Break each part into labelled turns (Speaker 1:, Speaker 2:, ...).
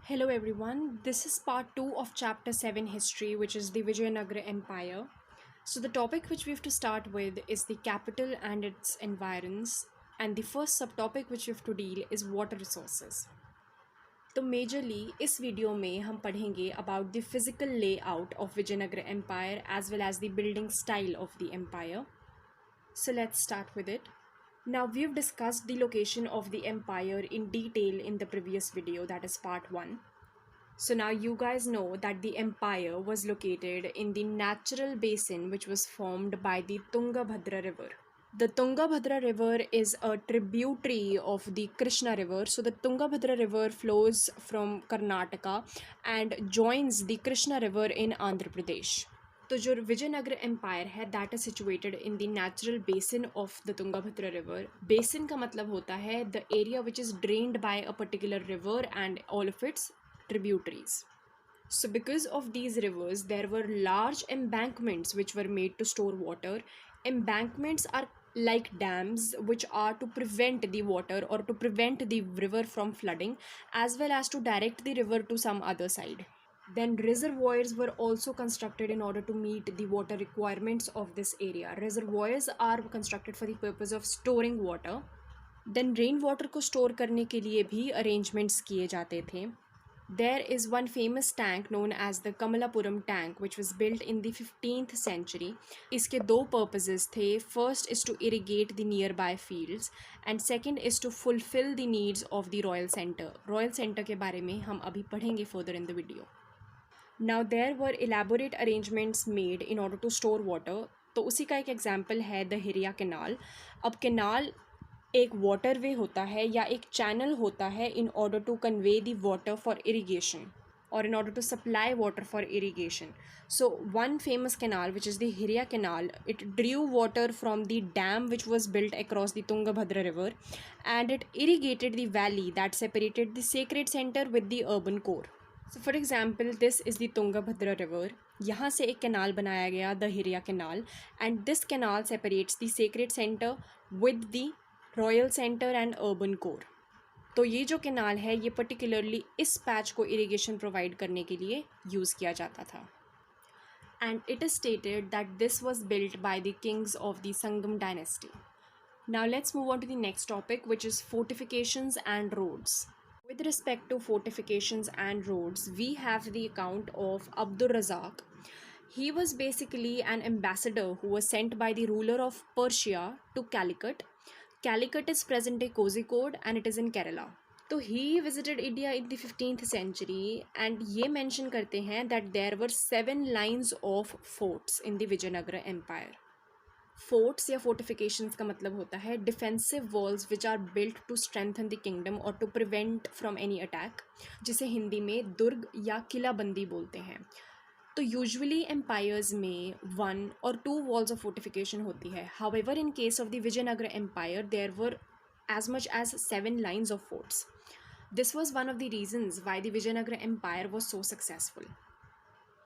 Speaker 1: Hello everyone, this is part 2 of chapter 7 history, which is the Vijayanagara Empire. So, the topic which we have to start with is the capital and its environs, and the first subtopic which we have to deal is water resources. तो majorly इस video में हम पढ़ेंगे about the physical layout of Vijayanagar empire as well as the building style of the empire. So let's start with it. Now we've discussed the location of the empire in detail in the previous video, that is part 1. So now you guys know that the empire was located in the natural basin which was formed by the Tungabhadra river. The Tungabhadra river is a tributary of the Krishna river. So the Tungabhadra river flows from Karnataka and joins the Krishna river in Andhra Pradesh. तो जो Vijayanagar empire है that is situated in the natural basin of the Tungabhadra river. Basin का मतलब होता है the area which is drained by a particular river and all of its tributaries. So because of these rivers there were large embankments which were made to store water. Embankments are like dams which are to prevent the water or to prevent the river from flooding as well as to direct the river to some other side. Then reservoirs were also constructed in order to meet the water requirements of this area. Reservoirs are constructed for the purpose of storing water. Then rainwater को store करने के लिए भी arrangements किए जाते थे. There is one famous tank known as the Kamalapuram tank which was built in the 15th century. इसके दो purposes थे. First is to irrigate the nearby fields and second is to fulfill the needs of the Royal Center. Royal Center के बारे में हम अभी पढ़ेंगे further in the video. Now there were elaborate arrangements made in order to store water. तो उसी का एक एग्जाम्पल है द हिरिया कैनाल. अब कैनाल एक वाटरवे होता है या एक चैनल होता है in order to convey the water for irrigation or in order to supply water for irrigation. So one famous canal which is the Hiriya canal, it drew water from the dam which was built across the Tungabhadra river and it irrigated the valley that separated the sacred center with the urban core. So for example, this is the Tungabhadra river. यहाँ से एक canal बनाया गया the Hiriya canal and this canal separates the sacred center with the royal centre and urban core. तो ये जो canal है ये पर्टिकुलरली इस पैच को इरिगेशन प्रोवाइड करने के लिए यूज़ किया जाता था. And it is stated that this was built by the kings of the Sangama dynasty. Now let's move on to the next topic which is fortifications and roads. With respect to fortifications and roads, we have the account of Abdur Razak. He was basically an ambassador who was sent by the ruler of Persia to Calicut. Calicut is present-day Kozhikode and it is in Kerala. तो he visited India in the 15th century and ये mention करते हैं that there were 7 lines of forts in the Vijayanagara Empire. Forts या fortifications का मतलब होता है defensive walls which are built to strengthen the kingdom or to prevent from any attack, जिसे हिंदी में दुर्ग या किलाबंदी बोलते हैं. तो यूजुअली एम्पायर्स में 1 और 2 वॉल्स ऑफ फोर्टिफिकेशन होती है. However in case of the Vijayanagar empire there were as much as 7 lines of forts. This was one of the reasons why the Vijayanagara Empire was so successful.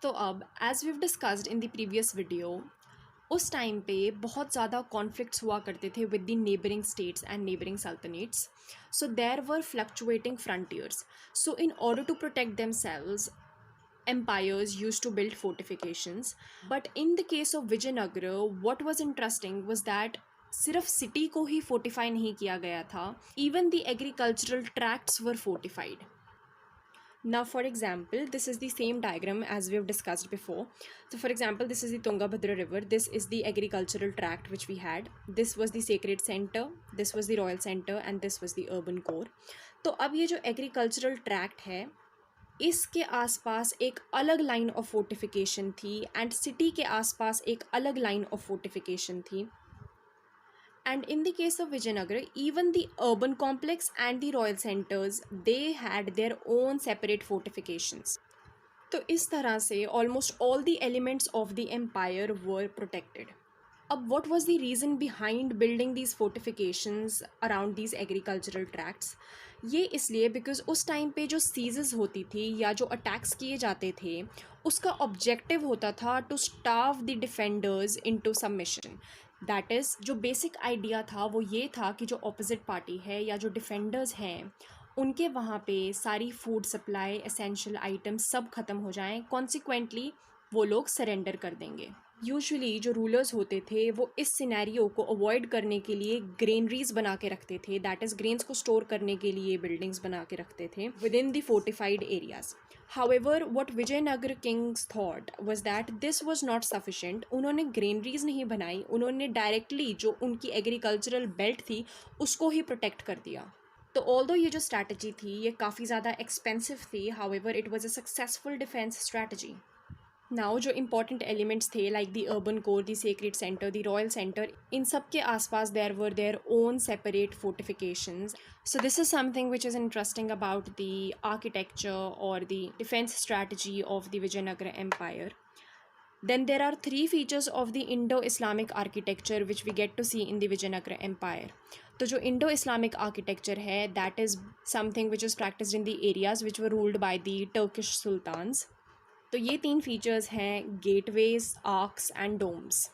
Speaker 1: तो अब as we've discussed in the previous video, उस time पे बहुत ज़्यादा conflicts हुआ करते थे with the neighbouring states and neighbouring sultanates. So there were fluctuating frontiers. So in order to protect themselves, empires used to build fortifications. But in the case of Vijayanagara, what was interesting was that सिर्फ city को ही fortify नहीं किया गया था, even the agricultural tracts were fortified. Now for example, this is the same diagram as we have discussed before. So for example, this is the Tungabhadra river, this is the agricultural tract which we had, this was the sacred center, this was the royal center and this was the urban core. तो अब ये जो agricultural tract है इसके आसपास एक अलग line of fortification थी एंड सिटी के आसपास एक अलग लाइन ऑफ फोर्टिफिकेशन थी. And in the case of Vijayanagar even the urban complex and the royal centres they had their own separate fortifications. तो इस तरह से almost all the elements of the empire were protected. अब what was the reason behind building these fortifications around these agricultural tracts? ये इसलिए because उस time पे जो सीजेस होती थी या जो अटैक्स किए जाते थे उसका ऑब्जेक्टिव होता था to starve the defenders into submission. That is जो बेसिक आइडिया था वो ये था कि जो ऑपोजिट पार्टी है या जो डिफेंडर्स हैं उनके वहाँ पे सारी फूड सप्लाई, एसेंशियल आइटम्स सब ख़त्म हो जाएं, कॉन्सिक्वेंटली वो लोग सरेंडर कर देंगे। यूजुअली जो रूलर्स होते थे वो इस सिनेरियो को अवॉइड करने के लिए ग्रेनरीज बना के रखते थे, दैट इज़ ग्रेन्स को स्टोर करने के लिए बिल्डिंग्स बना के रखते थे within the fortified areas. However what Vijayanagar kings thought was that this was not sufficient. उन्होंने ग्रेनरीज नहीं बनाई, उन्होंने डायरेक्टली जो उनकी एग्रीकल्चरल बेल्ट थी उसको ही प्रोटेक्ट कर दिया। तो ऑल्दो ये जो स्ट्रैटेजी थी ये काफ़ी ज़्यादा एक्सपेंसिव थी, however it was a successful defence strategy. Now जो इम्पॉर्टेंट एलिमेंट्स थे like the urban core, the sacred centre, the royal centre, इन सब के आसपास there were their own separate fortifications. So this is something which is interesting about the architecture or the defense strategy of the Vijayanagara Empire. Then there are three features of the Indo-Islamic architecture which we get to see in the Vijayanagara Empire. तो जो Indo-Islamic architecture है that is something which is practiced in the areas which were ruled by the Turkish sultans. तो ये तीन features हैं, gateways, arcs and Doms.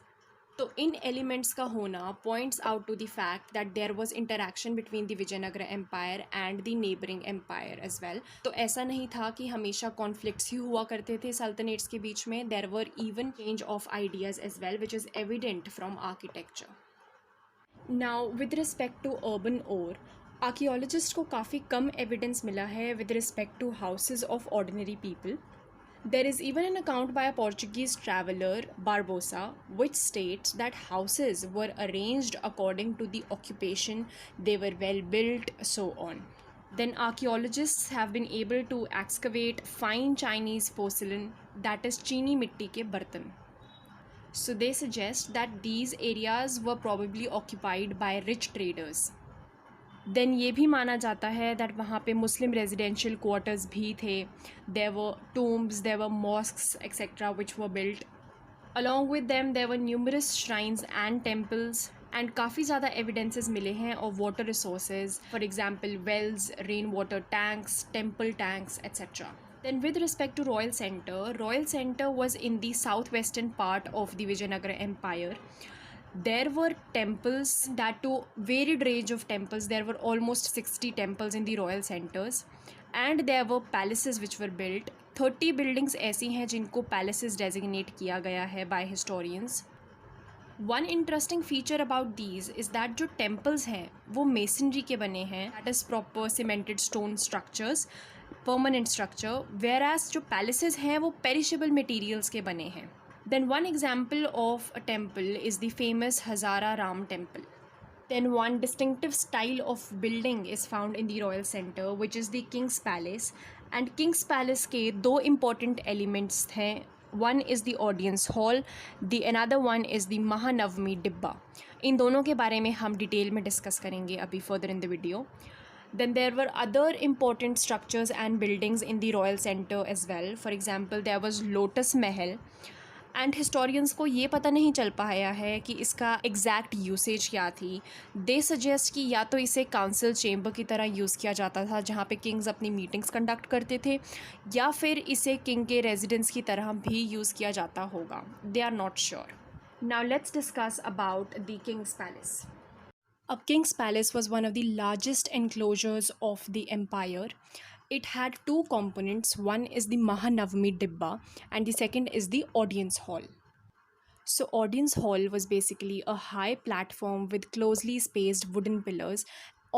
Speaker 1: तो इन elements का होना points out to the fact that there was interaction between the Vijayanagar empire and the neighbouring empire as well. तो ऐसा नहीं था कि हमेशा कॉन्फ्लिक्ट्स ही हुआ करते थे सल्तनेट्स के बीच में, there were even change of ideas as well which is evident from architecture. Now with respect to urban or, archaeologist को काफ़ी कम एविडेंस मिला है with respect to houses of ordinary people. There is even an account by a Portuguese traveler, Barbosa, which states that houses were arranged according to the occupation, they were well built, so on. Then archaeologists have been able to excavate fine Chinese porcelain, that is चीनी मिट्टी के बर्तन. So they suggest that these areas were probably occupied by rich traders. Then ये भी माना जाता है that वहाँ पे मुस्लिम रेजिडेंशियल क्वार्टर्स भी थे, there were tombs, there were mosques etcetera which were built. Along with them there were numerous shrines and temples, and काफ़ी ज़्यादा एविडेंसेस मिले हैं of water resources, for example wells, rain water tanks, temple tanks etcetera. Then with respect to Royal Center was in the southwestern part of the Vijayanagara Empire. There were temples, that too varied range of temples. There were almost 60 temples in the royal centers, and there were palaces which were built. 30 buildings ऐसी हैं जिनको palaces designate किया गया है by historians. One interesting feature about these is that जो temples हैं वो masonry के बने हैं, that is proper cemented stone structures, permanent structure, whereas जो palaces हैं वो perishable materials के बने हैं. Then one example of a temple is the famous Hazara Ram temple. Then one distinctive style of building is found in the Royal Center, which is the King's Palace. And King's Palace के दो important elements हैं. One is the audience hall, the another one is the Mahanavami Dibba. इन दोनों के बारे में हम detail में discuss करेंगे अभी further in the video. Then there were other important structures and buildings in the Royal Center as well. For example, there was Lotus Mahal. And historians को ये पता नहीं चल पाया है कि इसका एग्जैक्ट यूसेज क्या थी। दे सजेस्ट कि या तो इसे काउंसिल चेम्बर की तरह यूज़ किया जाता था जहाँ पे किंग्स अपनी मीटिंग्स कंडक्ट करते थे, या फिर इसे किंग के रेजिडेंस की तरह भी यूज़ किया जाता होगा। They are not sure. Now let's discuss about the king's palace. अब king's palace was one of the largest enclosures of the empire. It had two components. One is the Mahanavami Dibba and the second is the audience hall. So audience hall was basically a high platform with closely spaced wooden pillars.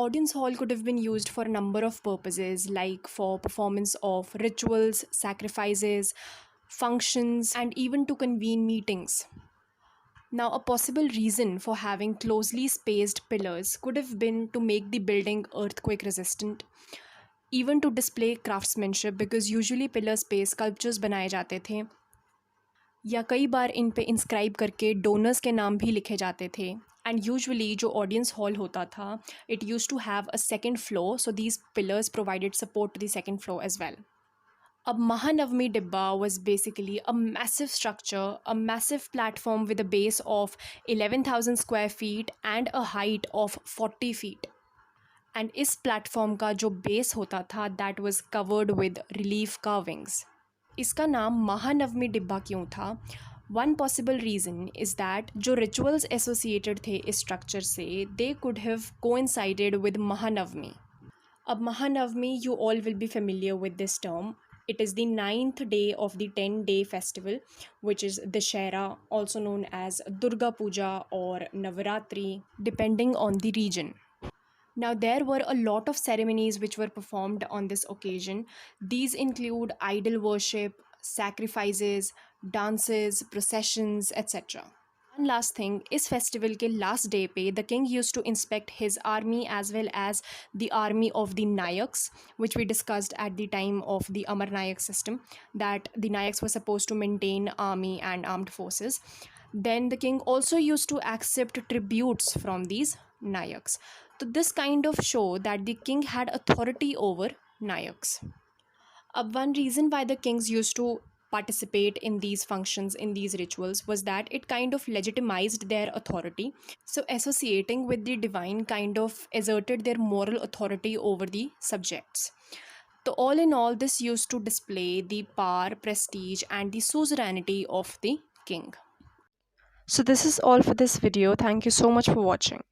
Speaker 1: Audience hall could have been used for a number of purposes, like for performance of rituals, sacrifices, functions, and even to convene meetings. Now, a possible reason for having closely spaced pillars could have been to make the building earthquake resistant, even to display craftsmanship, because usually pillars पे sculptures बनाए जाते थे, या कई बार इन पे inscribe करके donors के नाम भी लिखे जाते थे. एंड यूजुअली जो ऑडियंस हॉल होता था it use to have a second floor, so these pillars provided support to the second floor as well. अब महानवमी डिब्बा was basically a massive structure, a massive platform with a base of 11,000 square feet and a height of 40 feet. And इस platform का जो base होता था that was covered with relief carvings. इसका नाम महानवमी डिब्बा क्यों था? One possible reason is that जो रिचुअल्स एसोसिएटेड थे इस स्ट्रक्चर से they could have coincided with Mahanavami. Mahanavami, you all will be familiar with this term. It is the ninth day of the 10-day festival, which is Dashera, also known as Durga Puja or Navaratri, depending on the region. Now, there were a lot of ceremonies which were performed on this occasion. These include idol worship, sacrifices, dances, processions, etc. One last thing, इस festival के last day पे the king used to inspect his army as well as the army of the Nayaks, which we discussed at the time of the Amar Nayak system, that the Nayaks were supposed to maintain army and armed forces. Then the king also used to accept tributes from these Nayaks. So this kind of show that the king had authority over Nayaks. One reason why the kings used to participate in these functions, in these rituals, was that it kind of legitimized their authority. So, associating with the divine kind of asserted their moral authority over the subjects. So, all in all, this used to display the power, prestige, and the suzerainty of the king. So, this is all for this video. Thank you so much for watching.